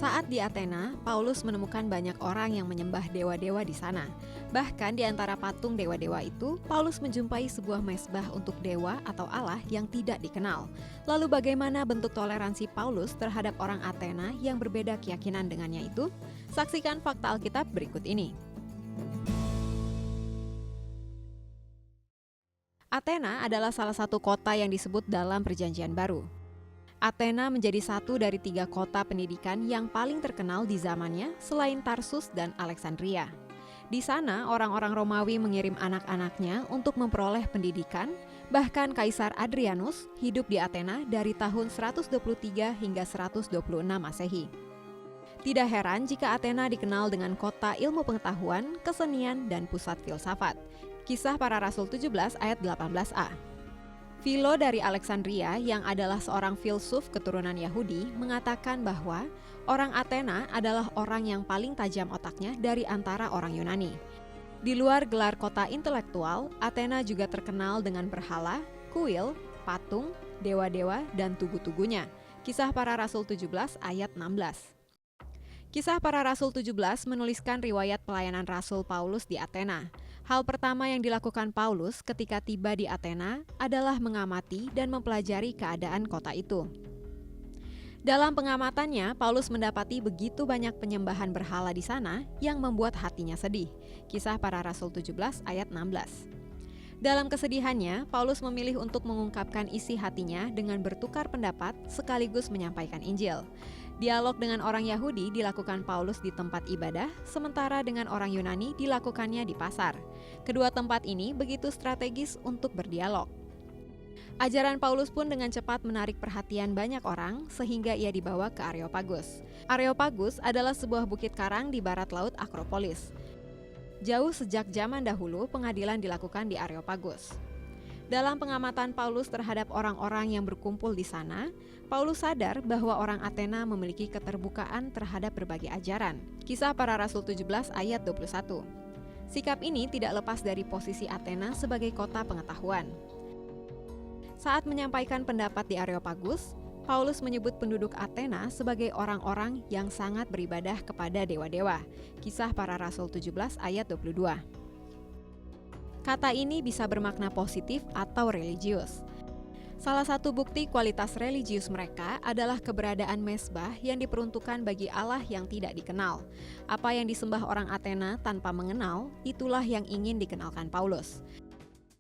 Saat di Athena, Paulus menemukan banyak orang yang menyembah dewa-dewa di sana. Bahkan di antara patung dewa-dewa itu, Paulus menjumpai sebuah mezbah untuk dewa atau Allah yang tidak dikenal. Lalu bagaimana bentuk toleransi Paulus terhadap orang Athena yang berbeda keyakinan dengannya itu? Saksikan fakta Alkitab berikut ini. Athena adalah salah satu kota yang disebut dalam Perjanjian Baru. Athena menjadi satu dari 3 kota pendidikan yang paling terkenal di zamannya selain Tarsus dan Alexandria. Di sana, orang-orang Romawi mengirim anak-anaknya untuk memperoleh pendidikan, bahkan Kaisar Adrianus hidup di Athena dari tahun 123 hingga 126 Masehi. Tidak heran jika Athena dikenal dengan kota ilmu pengetahuan, kesenian, dan pusat filsafat. Kisah Para Rasul 17 ayat 18a. Philo dari Alexandria yang adalah seorang filsuf keturunan Yahudi mengatakan bahwa orang Athena adalah orang yang paling tajam otaknya dari antara orang Yunani. Di luar gelar kota intelektual, Athena juga terkenal dengan berhala, kuil, patung, dewa-dewa, dan tugu-tugunya. Kisah Para Rasul 17 ayat 16. Kisah Para Rasul 17 menuliskan riwayat pelayanan Rasul Paulus di Athena. Hal pertama yang dilakukan Paulus ketika tiba di Athena adalah mengamati dan mempelajari keadaan kota itu. Dalam pengamatannya, Paulus mendapati begitu banyak penyembahan berhala di sana yang membuat hatinya sedih. Kisah Para Rasul 17 ayat 16. Dalam kesedihannya, Paulus memilih untuk mengungkapkan isi hatinya dengan bertukar pendapat sekaligus menyampaikan Injil. Dialog dengan orang Yahudi dilakukan Paulus di tempat ibadah, sementara dengan orang Yunani dilakukannya di pasar. Kedua tempat ini begitu strategis untuk berdialog. Ajaran Paulus pun dengan cepat menarik perhatian banyak orang sehingga ia dibawa ke Areopagus. Areopagus adalah sebuah bukit karang di barat laut Akropolis. Jauh sejak zaman dahulu, pengadilan dilakukan di Areopagus. Dalam pengamatan Paulus terhadap orang-orang yang berkumpul di sana, Paulus sadar bahwa orang Athena memiliki keterbukaan terhadap berbagai ajaran. Kisah Para Rasul 17 ayat 21. Sikap ini tidak lepas dari posisi Athena sebagai kota pengetahuan. Saat menyampaikan pendapat di Areopagus, Paulus menyebut penduduk Athena sebagai orang-orang yang sangat beribadah kepada dewa-dewa. Kisah Para Rasul 17 ayat 22. Kata ini bisa bermakna positif atau religius. Salah satu bukti kualitas religius mereka adalah keberadaan mezbah yang diperuntukkan bagi Allah yang tidak dikenal. Apa yang disembah orang Athena tanpa mengenal, itulah yang ingin dikenalkan Paulus.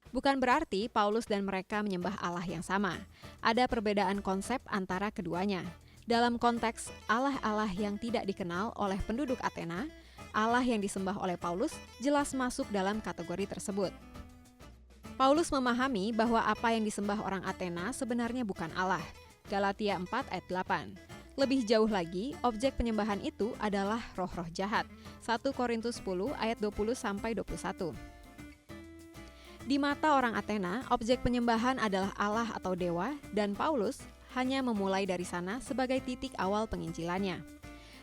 Bukan berarti Paulus dan mereka menyembah Allah yang sama. Ada perbedaan konsep antara keduanya. Dalam konteks Allah-Allah yang tidak dikenal oleh penduduk Athena, Allah yang disembah oleh Paulus jelas masuk dalam kategori tersebut. Paulus memahami bahwa apa yang disembah orang Athena sebenarnya bukan Allah. Galatia 4 ayat 8. Lebih jauh lagi, objek penyembahan itu adalah roh-roh jahat. 1 Korintus 10 ayat 20-21. Di mata orang Athena, objek penyembahan adalah Allah atau dewa, dan Paulus hanya memulai dari sana sebagai titik awal penginjilannya.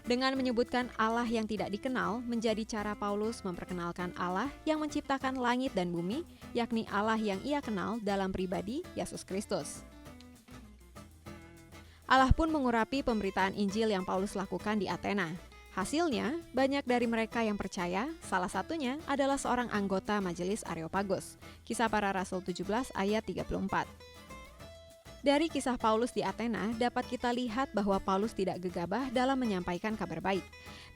Dengan menyebutkan Allah yang tidak dikenal menjadi cara Paulus memperkenalkan Allah yang menciptakan langit dan bumi, yakni Allah yang ia kenal dalam pribadi Yesus Kristus. Allah pun mengurapi pemberitaan Injil yang Paulus lakukan di Athena. Hasilnya, banyak dari mereka yang percaya, salah satunya adalah seorang anggota majelis Areopagus. Kisah Para Rasul 17 ayat 34. Dari kisah Paulus di Athena, dapat kita lihat bahwa Paulus tidak gegabah dalam menyampaikan kabar baik.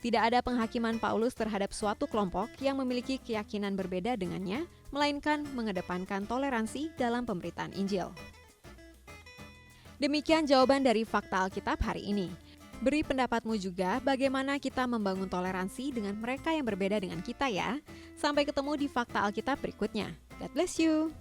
Tidak ada penghakiman Paulus terhadap suatu kelompok yang memiliki keyakinan berbeda dengannya, melainkan mengedepankan toleransi dalam pemberitaan Injil. Demikian jawaban dari Fakta Alkitab hari ini. Beri pendapatmu juga bagaimana kita membangun toleransi dengan mereka yang berbeda dengan kita ya. Sampai ketemu di Fakta Alkitab berikutnya. God bless you!